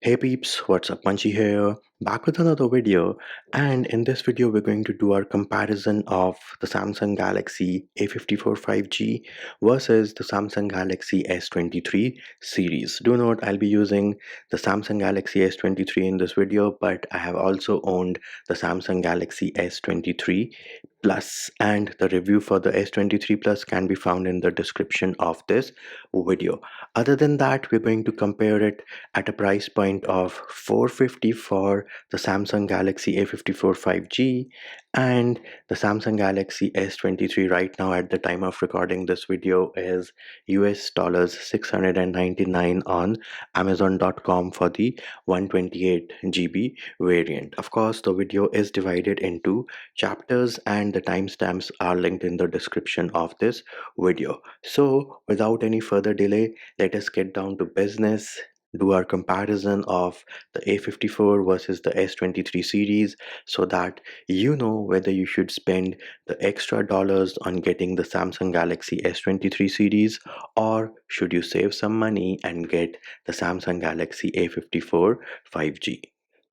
Hey peeps, what's up? Munchy here, back with another video. And in this video, we're going to do our comparison of the Samsung Galaxy A54 5G versus the Samsung Galaxy S23 series. Do note, I'll be using the Samsung Galaxy S23 in this video, but I have also owned the Samsung Galaxy S23 Plus, and the review for the S23 Plus can be found in the description of this video. Other than that, we're going to compare it at a price point of 450 for the Samsung Galaxy A54 5G and the Samsung Galaxy S23 right now at the time of recording this video is US dollars 699 on Amazon.com for the 128 GB variant. Of course, the video is divided into chapters and the timestamps are linked in the description of this video. So without any further delay, let us get down to business, do our comparison of the A54 versus the S23 series so that you know whether you should spend the extra dollars on getting the Samsung Galaxy S23 series or should you save some money and get the Samsung Galaxy A54 5G.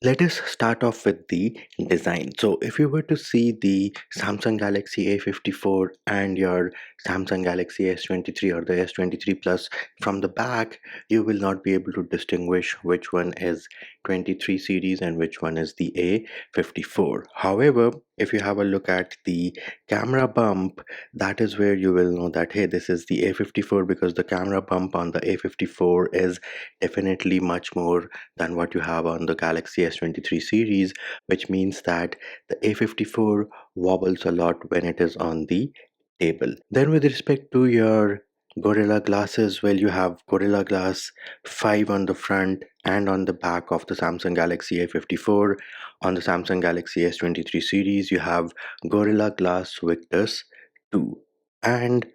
Let us start off with the design. So if you were to see the Samsung Galaxy A54 and your Samsung Galaxy S23 or the S23 Plus from the back, you will not be able to distinguish which one is 23 series and which one is the A54. However, if you have a look at the camera bump, that is where you will know that hey, this is the A54 because the camera bump on the A54 is definitely much more than what you have on the Galaxy S23 series, which means that the A54 wobbles a lot when it is on the table. Then with respect to your Gorilla Glasses, well, you have Gorilla Glass 5 on the front and on the back of the Samsung Galaxy A54. On the Samsung Galaxy S23 series, you have Gorilla Glass Victus 2. And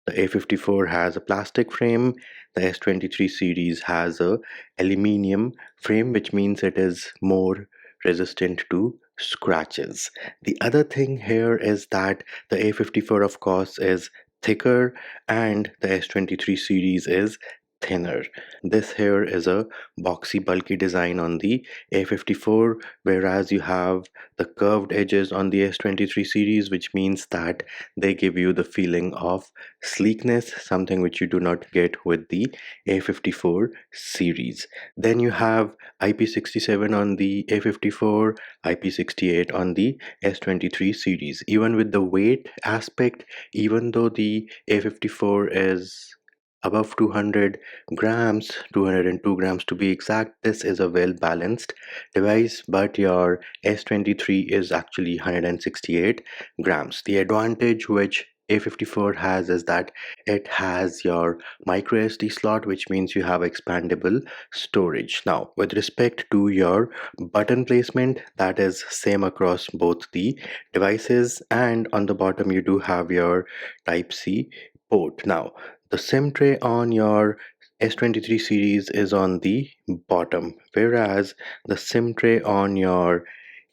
the A54 has a plastic frame. The S23 series has a aluminium frame, which means it is more resistant to scratches. The other thing here is that the A54 of course is thicker and the S23 series is thinner. This here is a boxy bulky design on the A54, whereas you have the curved edges on the S23 series, which means that they give you the feeling of sleekness, something which you do not get with the A54 series. Then you have IP67 on the A54, IP68 on the S23 series. Even with the weight aspect, even though the A54 is above 200 grams, 202 grams to be exact, this is a well balanced device, but your S23 is actually 168 grams. The advantage which A54 has is that it has your micro SD slot, which means you have expandable storage. Now with respect to your button placement, that is same across both the devices, and on the bottom you do have your type C port. Now the SIM tray on your S23 series is on the bottom, whereas the SIM tray on your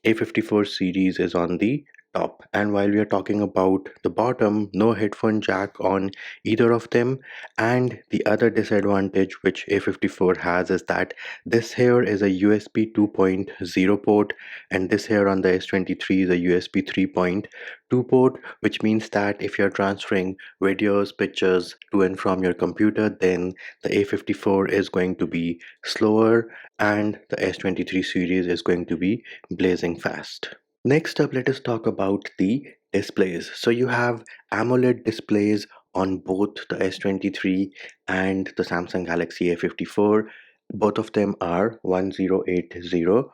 A54 series is on the top. And while we are talking about the bottom, no headphone jack on either of them. And the other disadvantage which A54 has is that this here is a USB 2.0 port and this here on the S23 is a USB 3.2 port, which means that if you're transferring videos, pictures to and from your computer, then the A54 is going to be slower and the S23 series is going to be blazing fast. Next up, let us talk about the displays. So you have AMOLED displays on both the S23 and the Samsung Galaxy A54. Both of them are 1080p.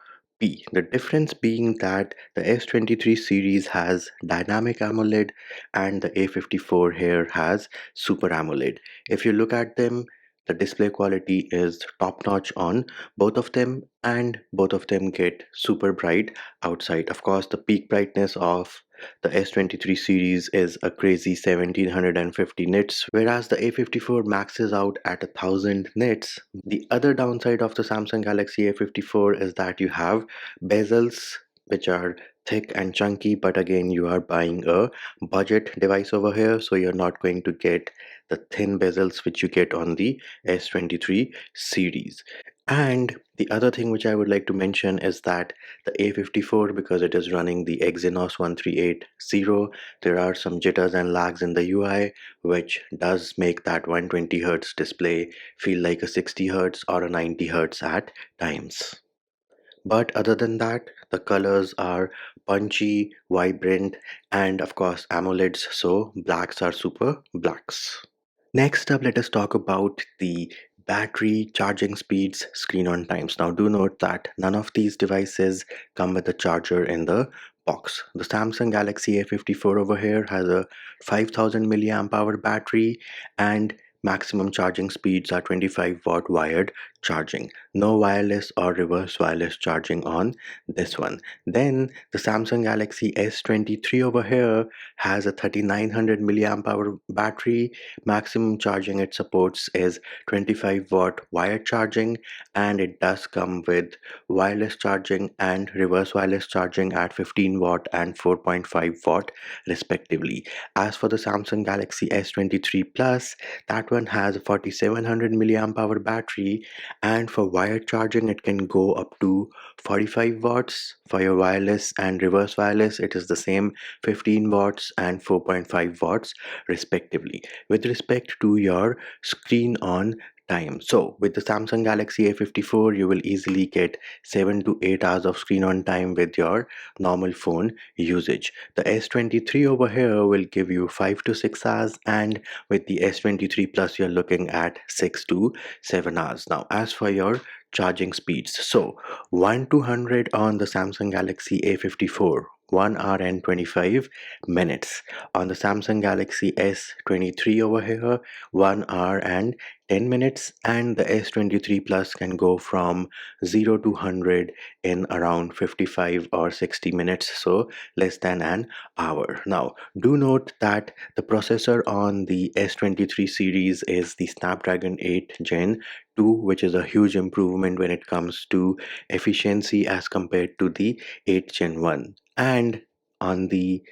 The difference being that the S23 series has dynamic AMOLED and the A54 here has Super AMOLED. If you look at them, the display quality is top notch on both of them, and both of them get super bright outside. Of course, the peak brightness of the S23 series is a crazy 1750 nits, whereas the A54 maxes out at 1000 nits. The other downside of the Samsung Galaxy A54 is that you have bezels which are thick and chunky, but again you are buying a budget device over here, so you're not going to get the thin bezels which you get on the S23 series. And the other thing which I would like to mention is that the A54, because it is running the Exynos 1380, there are some jitters and lags in the UI, which does make that 120 Hz display feel like a 60 Hz or a 90 Hz at times. But other than that, the colors are punchy, vibrant, and of course AMOLEDs, so blacks are super blacks. Next up, let us talk about the battery charging speeds, screen on times. Now, do note that none of these devices come with a charger in the box. The Samsung Galaxy A54 over here has a 5000 milliamp hour battery, and maximum charging speeds are 25-watt wired charging. No wireless or reverse wireless charging on this one. Then the Samsung Galaxy S23 over here has a 3900 milliamp hour battery. Maximum charging it supports is 25-watt wired charging, and it does come with wireless charging and reverse wireless charging at 15-watt and 4.5-watt respectively. As for the Samsung Galaxy S23 Plus, that one has a 4700 milliamp hour battery, and for wired charging it can go up to 45 watts. For your wireless and reverse wireless, it is the same 15 watts and 4.5 watts respectively. With respect to your screen on time, so with the Samsung Galaxy A54 you will easily get 7 to 8 hours of screen on time with your normal phone usage. The S23 over here will give you 5 to 6 hours, and with the S23 Plus you're looking at 6 to 7 hours. Now as for your charging speeds, so 1 to 100 on the Samsung Galaxy A54, 1 hour and 25 minutes. On the Samsung Galaxy S23 over here, 1 hour and 10 minutes, and the S23 Plus can go from 0 to 100 in around 55 or 60 minutes, so less than an hour. Now, do note that the processor on the S23 series is the Snapdragon 8 Gen 2, which is a huge improvement when it comes to efficiency as compared to the 8 Gen 1. And on the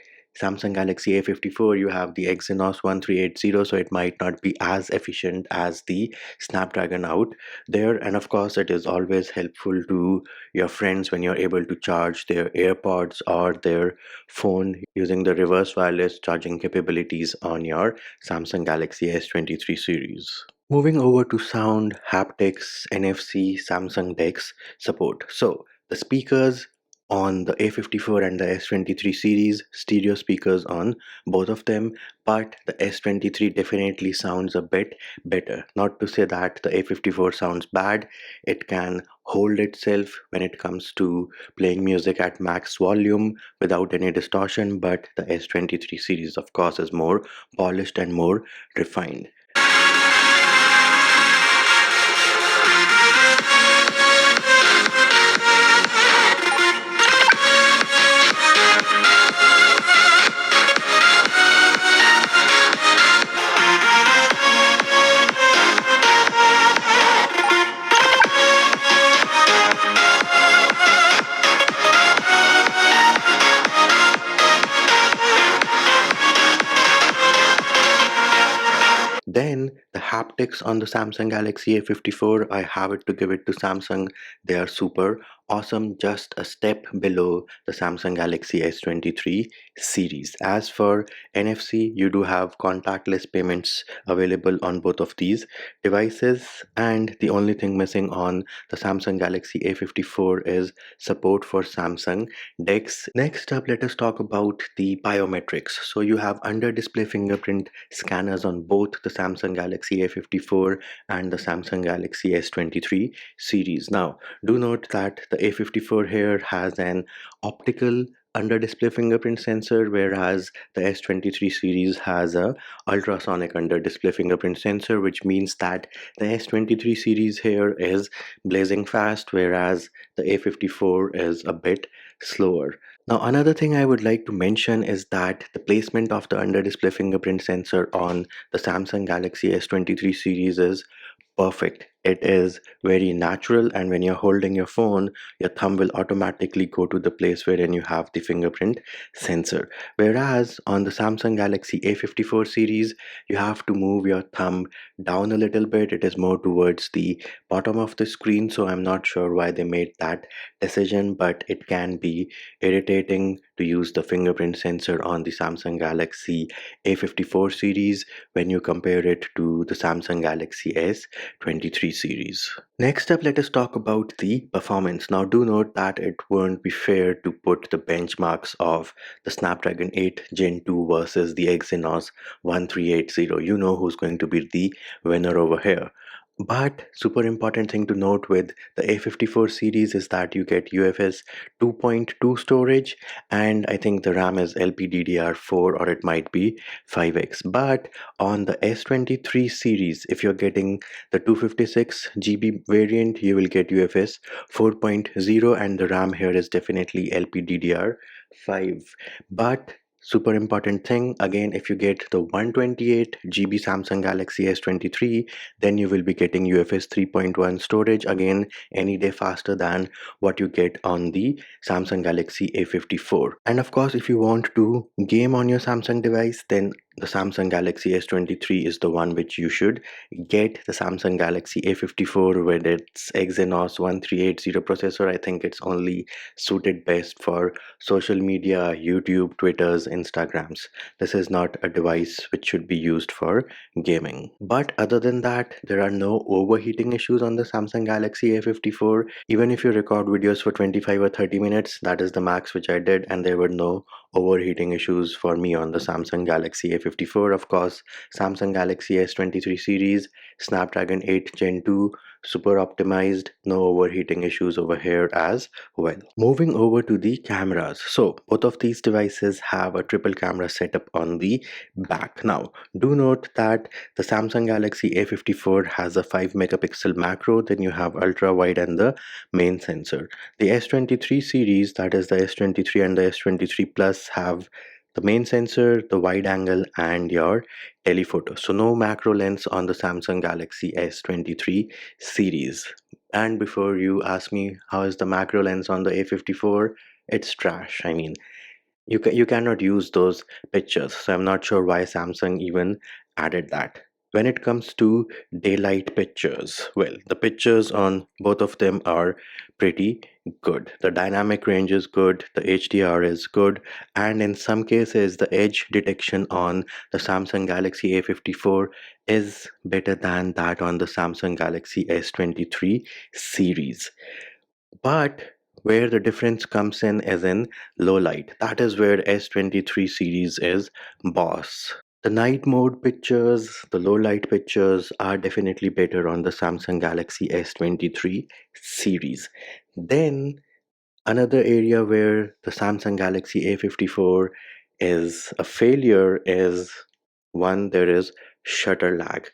Samsung Galaxy A54, you have the Exynos 1380, so it might not be as efficient as the Snapdragon out there. And of course, it is always helpful to your friends when you're able to charge their AirPods or their phone using the reverse wireless charging capabilities on your Samsung Galaxy S23 series. Moving over to sound, haptics, NFC, Samsung DeX support. So the speakers on the A54 and the S23 series, stereo speakers on both of them, but the S23 definitely sounds a bit better. Not to say that the A54 sounds bad, it can hold itself when it comes to playing music at max volume without any distortion, but the S23 series, of course, is more polished and more refined. Then the haptics on the Samsung Galaxy A54, I have it to give it to Samsung. They are super awesome, just a step below the Samsung Galaxy S23 series. As for NFC, you do have contactless payments available on both of these devices, and the only thing missing on the Samsung Galaxy A54 is support for Samsung DeX. Next up, let us talk about the biometrics. So you have under display fingerprint scanners on both the Samsung Galaxy A54 and the Samsung Galaxy S23 series. Now, do note that the A54 here has an optical under display fingerprint sensor, whereas the S23 series has a ultrasonic under display fingerprint sensor, which means that the S23 series here is blazing fast, whereas the A54 is a bit slower. Now, another thing I would like to mention is that the placement of the under display fingerprint sensor on the Samsung Galaxy S23 series is perfect. It is very natural, and when you're holding your phone, your thumb will automatically go to the place wherein you have the fingerprint sensor. Whereas on the Samsung Galaxy A54 series, you have to move your thumb down a little bit. It is more towards the bottom of the screen, so I'm not sure why they made that decision, but it can be irritating to use the fingerprint sensor on the Samsung Galaxy A54 series when you compare it to the Samsung Galaxy S23 series. Next up, let us talk about the performance. Now, do note that it won't be fair to put the benchmarks of the Snapdragon 8 Gen 2 versus the Exynos 1380. You know who's going to be the winner over here. But super important thing to note with the A54 series is that you get UFS 2.2 storage, and I think the RAM is LPDDR4 or it might be 5x. But on the S23 series, if you're getting the 256 GB variant, you will get UFS 4.0, and the RAM here is definitely LPDDR5. But super important thing again, if you get the 128 GB Samsung Galaxy S23, then you will be getting UFS 3.1 storage, again any day faster than what you get on the Samsung Galaxy A54. And of course, if you want to game on your Samsung device, then the Samsung Galaxy S23 is the one which you should get. The Samsung Galaxy A54 with its Exynos 1380 processor, I think it's only suited best for social media, YouTube, Twitters, Instagrams. This is not a device which should be used for gaming. But other than that, there are no overheating issues on the Samsung Galaxy A54. Even if you record videos for 25 or 30 minutes, that is the max which I did, and there were no overheating issues for me on the Samsung Galaxy A54. Of course, Samsung Galaxy S23 series, Snapdragon 8 Gen 2, super optimized, no overheating issues over here as well. Moving over to the cameras. So both of these devices have a triple camera setup on the back. Now, do note that the Samsung Galaxy A54 has a 5 megapixel macro, then you have ultra wide and the main sensor. The S23 series, that is the S23 and the S23 Plus, have the main sensor, the wide angle, and your telephoto. So no macro lens on the Samsung Galaxy S23 series. And before you ask me how is the macro lens on the A54, it's trash. I mean, you cannot use those pictures, so I'm not sure why Samsung even added that. When it comes to daylight pictures, well, the pictures on both of them are pretty good. The dynamic range is good, the HDR is good, and in some cases the edge detection on the Samsung Galaxy A54 is better than that on the Samsung Galaxy S23 series. But where the difference comes in is in low light. That is where S23 series is boss. The night mode pictures, the low light pictures are definitely better on the Samsung Galaxy S23 series. Then another area where the Samsung Galaxy A54 is a failure is one, there is shutter lag.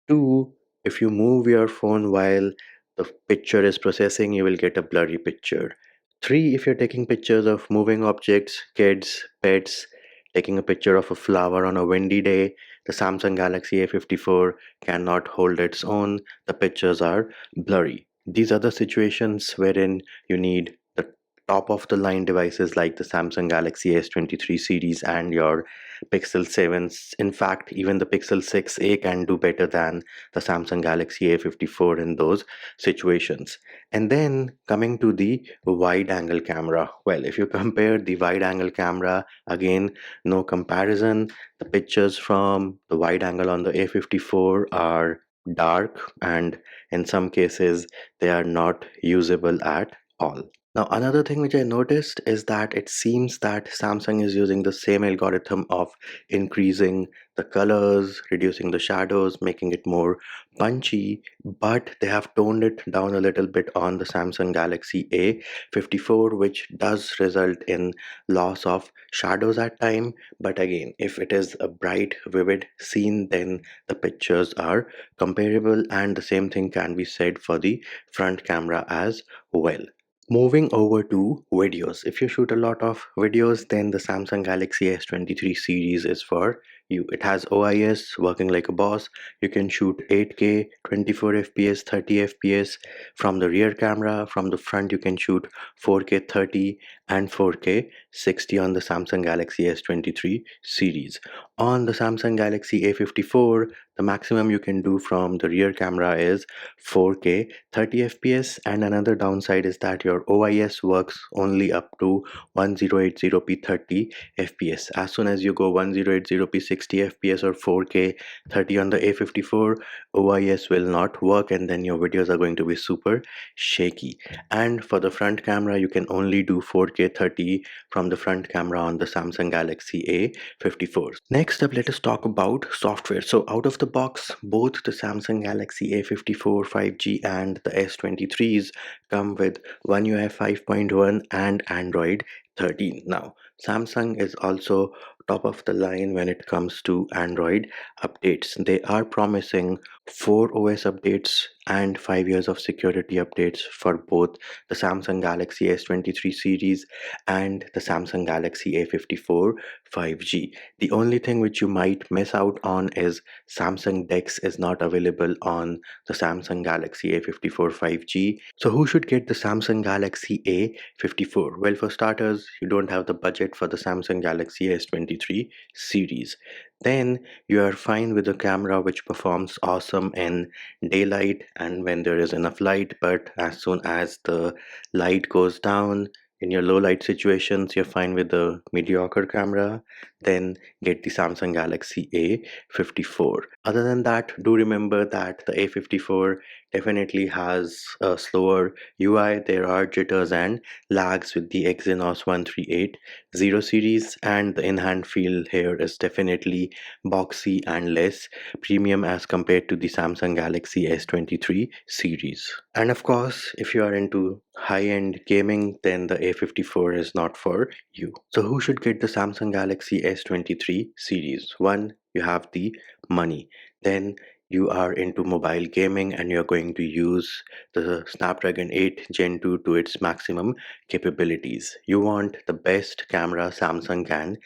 Two, if you move your phone while the picture is processing, you will get a blurry picture. Three, if you're taking pictures of moving objects, kids, pets, taking a picture of a flower on a windy day, the Samsung Galaxy A54 cannot hold its own. The pictures are blurry. These are the situations wherein you need the top of the line devices like the Samsung Galaxy S23 series and your Pixel 7s. In fact, even the Pixel 6a can do better than the Samsung Galaxy A54 in those situations. And then coming to the wide angle camera. Well, if you compare the wide angle camera, again, no comparison. The pictures from the wide angle on the A54 are dark, and in some cases, they are not usable at all. Now, another thing which I noticed is that it seems that Samsung is using the same algorithm of increasing the colors, reducing the shadows, making it more punchy, but they have toned it down a little bit on the Samsung Galaxy A54, which does result in loss of shadows at time. But again, if it is a bright, vivid scene, then the pictures are comparable, and the same thing can be said for the front camera as well. Moving over to videos. If you shoot a lot of videos, then the Samsung Galaxy S23 series is for It has OIS working like a boss. You can shoot 8K, 24 FPS, 30 FPS from the rear camera. From the front, you can shoot 4K 30 and 4K 60 on the Samsung Galaxy S23 series. On the Samsung Galaxy A54, the maximum you can do from the rear camera is 4K 30 FPS, and another downside is that your OIS works only up to 1080p 30 FPS. As soon as you go 1080p 60 FPS or 4K 30 on the A54, OIS will not work, and then your videos are going to be super shaky. And for the front camera, you can only do 4K 30 from the front camera on the Samsung Galaxy A54. Next up, let us talk about software. So out of the box, both the Samsung Galaxy A54 5G and the S23s come with One UI 5.1 and Android 13. Now, Samsung is also top of the line when it comes to Android updates. They are promising 4 OS updates and 5 years of security updates for both the Samsung Galaxy S23 series and the Samsung Galaxy A54 5G. The only thing which you might miss out on is Samsung DeX is not available on the Samsung Galaxy A54 5G. So who should get the Samsung Galaxy A54? Well, for starters, you don't have the budget for the Samsung Galaxy S23 series. Then you are fine with a camera which performs awesome in daylight and when there is enough light, but as soon as the light goes down, in your low light situations, you're fine with the mediocre camera. Then get the Samsung Galaxy A54. Other than that, do remember that the A54 definitely has a slower UI. There are jitters and lags with the Exynos 1380 series, and the in-hand feel here is definitely boxy and less premium as compared to the Samsung Galaxy S23 series. And of course, if you are into high-end gaming, then the A54 is not for you. So who should get the Samsung Galaxy S23 series? One, you have the money. Then you are into mobile gaming and you're going to use the Snapdragon 8 Gen 2 to its maximum capabilities. You want the best camera Samsung can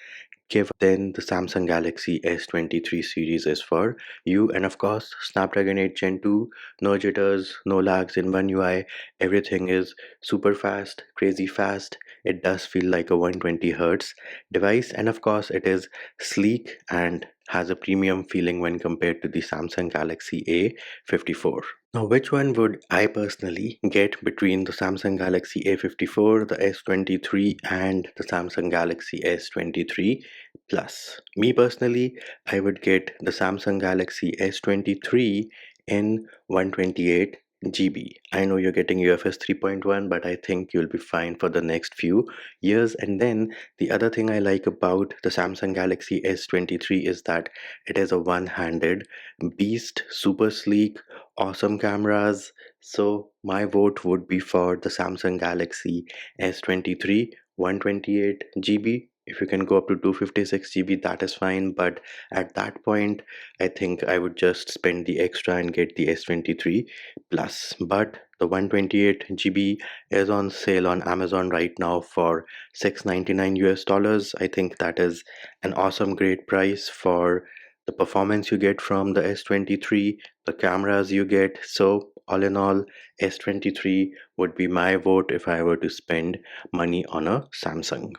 give, then the Samsung Galaxy S23 series is for you. And of course, Snapdragon 8 Gen 2, no jitters, no lags in One UI. Everything is super fast, crazy fast. It does feel like a 120 Hz device. And of course, it is sleek and has a premium feeling when compared to the Samsung Galaxy A54. Now, which one would I personally get between the Samsung Galaxy A54, the S23, and the Samsung Galaxy S23 Plus? Me personally, I would get the Samsung Galaxy S23 in 128 GB. I know you're getting UFS 3.1, but I think you'll be fine for the next few years. And then the other thing I like about the Samsung Galaxy S23 is that it is a one-handed beast, super sleek, awesome cameras. So my vote would be for the Samsung Galaxy S23 128 GB. If you can go up to 256 GB, that is fine, but at that point I think I would just spend the extra and get the S23 Plus. But the 128 GB is on sale on Amazon right now for $699. I think that is an awesome great price for the performance you get from the S23, the cameras you get. So all in all, S23 would be my vote if I were to spend money on a Samsung.